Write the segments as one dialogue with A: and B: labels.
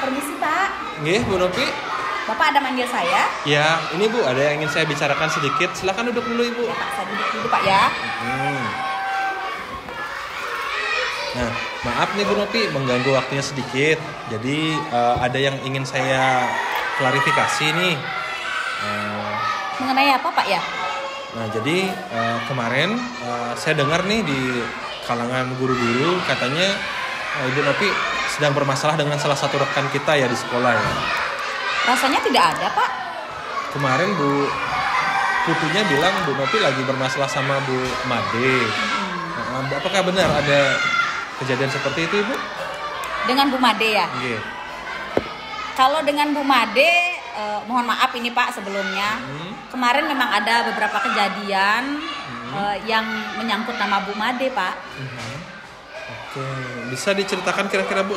A: Permisi Pak.
B: Nggih, Bu Nopi.
A: Bapak ada manggil saya?
B: Ya, ini Bu, ada yang ingin saya bicarakan sedikit. Silakan duduk dulu, Ibu.
A: Ya Pak, saya duduk dulu Pak ya.
B: Nah, maaf nih Bu Nopi, mengganggu waktunya sedikit. Jadi ada yang ingin saya klarifikasi nih.
A: Mengenai apa Pak ya?
B: Nah, jadi kemarin saya dengar nih di kalangan guru-guru katanya Ibu Nopi sedang bermasalah dengan salah satu rekan kita ya di sekolah ya.
A: Rasanya tidak ada Pak.
B: Kemarin Bu Putunya bilang Bu Nopi lagi bermasalah sama Bu Made. Apakah benar ada kejadian seperti itu Ibu?
A: Dengan Bu Made ya?
B: Iya.
A: Kalau dengan Bu Made, mohon maaf ini Pak sebelumnya. Kemarin memang ada beberapa kejadian yang menyangkut nama Bu Made Pak.
B: Oke, bisa diceritakan kira-kira Bu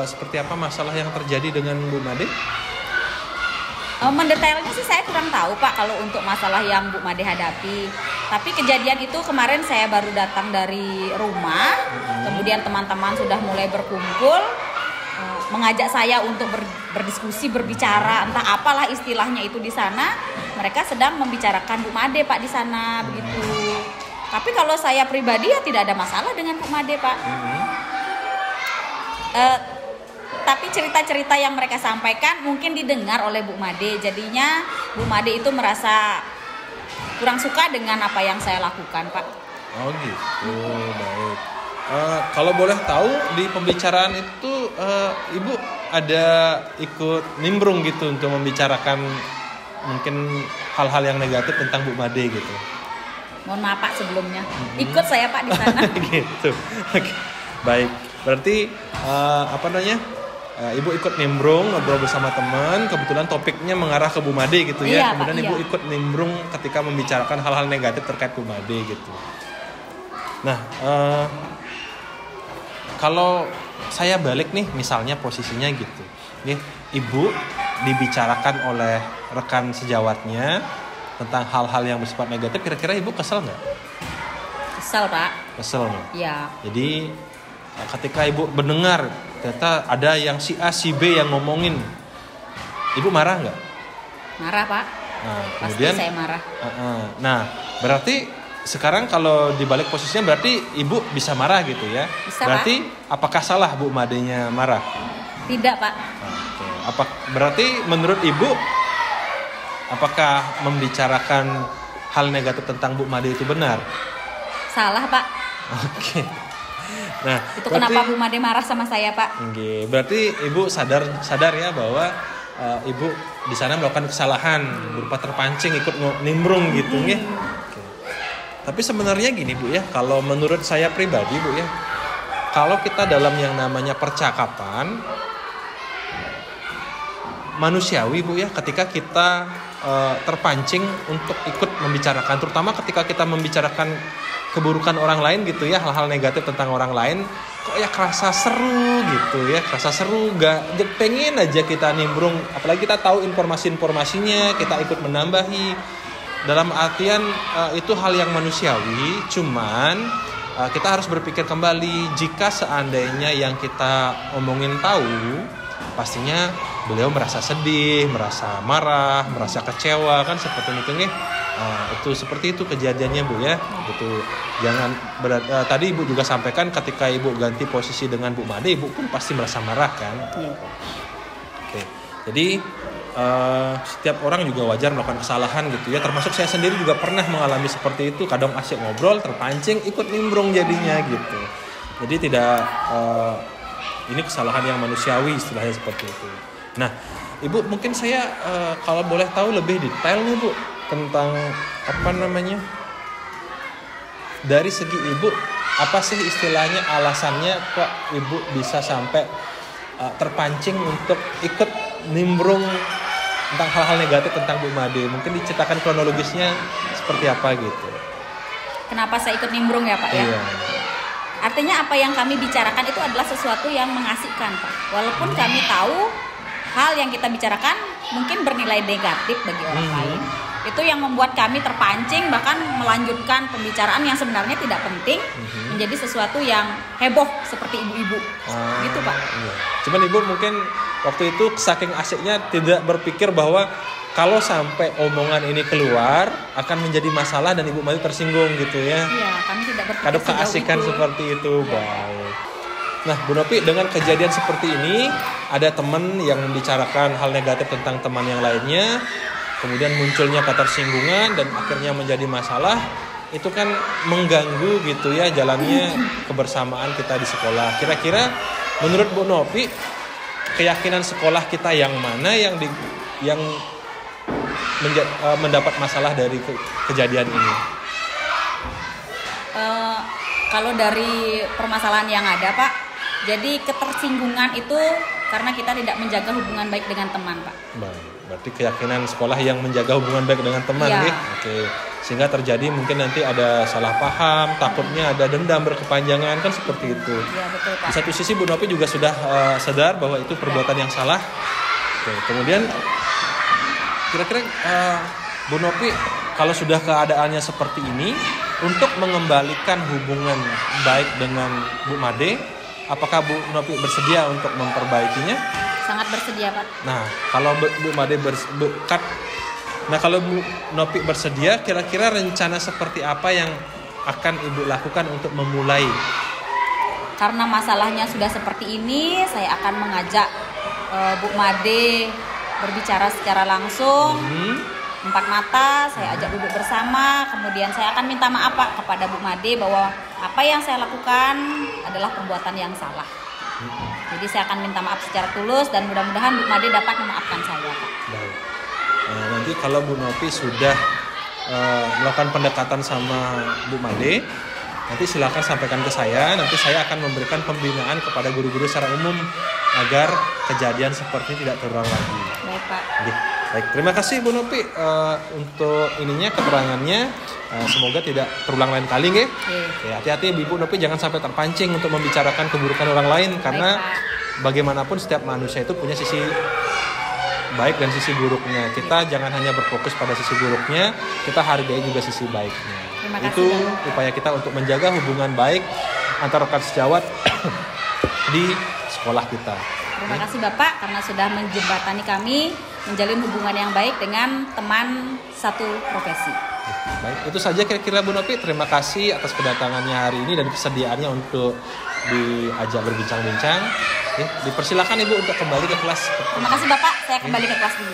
B: seperti apa masalah yang terjadi dengan Bu Made?
A: Mendetailnya sih saya kurang tahu Pak kalau untuk masalah yang Bu Made hadapi. Tapi kejadian itu kemarin saya baru datang dari rumah, kemudian teman-teman sudah mulai berkumpul, mengajak saya untuk berdiskusi, berbicara, entah apalah istilahnya itu di sana. Mereka sedang membicarakan Bu Made Pak di sana begitu. Tapi kalau saya pribadi ya tidak ada masalah dengan Bu Made Pak. Tapi cerita-cerita yang mereka sampaikan mungkin didengar oleh Bu Made. Jadinya Bu Made itu merasa kurang suka dengan apa yang saya lakukan Pak.
B: Oh gitu, baik. Kalau boleh tahu di pembicaraan itu Ibu ada ikut nimbrung gitu untuk membicarakan mungkin hal-hal yang negatif tentang Bu Made gitu.
A: Mohon maaf Pak sebelumnya. Ikut saya Pak di sana.
B: Gitu. Oke. Baik. Berarti Ibu ikut nimbrung ngobrol bersama teman, kebetulan topiknya mengarah ke Bu Made gitu ya.
A: Iya,
B: Kemudian
A: Pak,
B: Ibu ikut nimbrung ketika membicarakan hal-hal negatif terkait Bu Made gitu. Nah, kalau saya balik nih misalnya posisinya gitu. Nih, Ibu dibicarakan oleh rekan sejawatnya tentang hal-hal yang bersifat negatif, kira-kira Ibu kesel nggak?
A: Kesel Pak.
B: Kesel nih.
A: Iya.
B: Jadi ketika Ibu mendengar ternyata ada yang si A, si B yang ngomongin, Ibu marah nggak?
A: Marah Pak.
B: Nah,
A: Pasti
B: kemudian,
A: saya marah.
B: Nah, berarti sekarang kalau dibalik posisinya berarti Ibu bisa marah gitu ya?
A: Bisa,
B: berarti
A: Pak.
B: apakah salah Bu Madenya marah?
A: Tidak Pak.
B: Oke. Berarti menurut Ibu, apakah membicarakan hal negatif tentang Bu Made itu benar?
A: Salah Pak.
B: Oke. Nah,
A: itu kenapa Bu Made marah sama saya Pak?
B: Oke, berarti Ibu sadar ya bahwa Ibu di sana melakukan kesalahan berupa terpancing ikut nimbrung gitu ya. Oke. Tapi sebenarnya gini Bu ya, kalau menurut saya pribadi Bu ya, kalau kita dalam yang namanya percakapan manusiawi Bu ya, ketika kita terpancing untuk ikut membicarakan, terutama ketika kita membicarakan keburukan orang lain gitu ya, hal-hal negatif tentang orang lain, kok ya kerasa seru gitu ya, kerasa seru, pengen aja kita nimbrung, apalagi kita tahu informasi-informasinya, kita ikut menambahi. Dalam artian itu hal yang manusiawi, cuman kita harus berpikir kembali, jika seandainya yang kita omongin tahu, pastinya beliau merasa sedih, merasa marah, merasa kecewa, kan seperti itu nih. Itu seperti itu kejadiannya Bu ya. Itu jangan tadi Ibu juga sampaikan ketika Ibu ganti posisi dengan Bu Made, Ibu pun pasti merasa marah kan. Oke. Jadi setiap orang juga wajar melakukan kesalahan gitu ya. Termasuk saya sendiri juga pernah mengalami seperti itu. Kadang asyik ngobrol, terpancing, ikut nimbrung jadinya gitu. Jadi tidak ini kesalahan yang manusiawi istilahnya seperti itu. Nah, Ibu mungkin saya kalau boleh tahu lebih detail nih Bu tentang dari segi Ibu, apa sih istilahnya alasannya kok Ibu bisa sampai terpancing untuk ikut nimbrung tentang hal-hal negatif tentang Bu Made? Mungkin diceritakan kronologisnya seperti apa gitu.
A: Kenapa saya ikut nimbrung ya Pak ya?
B: Iya.
A: Artinya apa yang kami bicarakan itu adalah sesuatu yang mengasihkan Pak. Walaupun kami tahu hal yang kita bicarakan mungkin bernilai negatif bagi orang lain. Itu yang membuat kami terpancing, bahkan melanjutkan pembicaraan yang sebenarnya tidak penting menjadi sesuatu yang heboh seperti ibu-ibu. Gitu Pak.
B: Iya. Cuman Ibu mungkin waktu itu saking asiknya tidak berpikir bahwa kalau sampai omongan ini keluar akan menjadi masalah dan Ibu Made tersinggung gitu ya.
A: Iya, kami tidak berpikir
B: Kado
A: sejauh
B: keasikan
A: itu.
B: seperti itu, baik. Nah, Bu Nopi, dengan kejadian seperti ini, ada teman yang membicarakan hal negatif tentang teman yang lainnya, kemudian munculnya ketersinggungan dan akhirnya menjadi masalah, itu kan mengganggu gitu ya jalannya kebersamaan kita di sekolah. Kira-kira menurut Bu Nopi, keyakinan sekolah kita yang mana yang mendapat masalah dari kejadian ini?
A: Kalau dari permasalahan yang ada, Pak, jadi ketersinggungan itu karena kita tidak menjaga hubungan baik dengan teman, Pak.
B: Baik, berarti keyakinan sekolah yang menjaga hubungan baik dengan teman,
A: Iya.
B: nih. Oke. Sehingga terjadi mungkin nanti ada salah paham, takutnya ada dendam berkepanjangan, kan seperti itu.
A: Iya, betul, Pak.
B: Di satu sisi Bu Nopi juga sudah sadar bahwa itu perbuatan yang salah. Oke, kemudian kira-kira Bu Nopi kalau sudah keadaannya seperti ini, untuk mengembalikan hubungan baik dengan Bu Made, apakah Bu Nopi bersedia untuk memperbaikinya?
A: Sangat bersedia, Pak.
B: Nah, kalau Bu Made kalau Bu Nopi bersedia, kira-kira rencana seperti apa yang akan Ibu lakukan untuk memulai?
A: Karena masalahnya sudah seperti ini, saya akan mengajak Bu Made berbicara secara langsung, empat mata, saya ajak duduk bersama, kemudian saya akan minta maaf, Pak, kepada Bu Made bahwa apa yang saya lakukan adalah perbuatan yang salah. Jadi saya akan minta maaf secara tulus dan mudah-mudahan Bu Made dapat memaafkan saya, Pak.
B: Baik. Nah, nanti kalau Bu Nopi sudah melakukan pendekatan sama Bu Made, nanti silakan sampaikan ke saya. Nanti saya akan memberikan pembinaan kepada guru-guru secara umum agar kejadian seperti ini tidak terulang lagi.
A: Baik, Pak.
B: Baik, terima kasih Bu Nopi untuk keterangannya. Semoga tidak terulang lain kali, nggih. Oke, hati-hati Ibu Nopi, jangan sampai terpancing untuk membicarakan keburukan orang lain, karena bagaimanapun setiap manusia itu punya sisi baik dan sisi buruknya. Kita jangan hanya berfokus pada sisi buruknya, kita hargai juga sisi baiknya.
A: Terima kasih,
B: Itu
A: Bapak.
B: upaya kita untuk menjaga hubungan baik antara rekan sejawat di sekolah kita.
A: Terima kasih Bapak karena sudah menjembatani kami menjalin hubungan yang baik dengan teman satu profesi.
B: Baik, itu saja kira-kira Bu Nopi. Terima kasih atas kedatangannya hari ini dan kesediaannya untuk diajak berbincang-bincang. Dipersilakan Ibu untuk kembali ke kelas.
A: Terima kasih Bapak, saya kembali ke kelas dulu.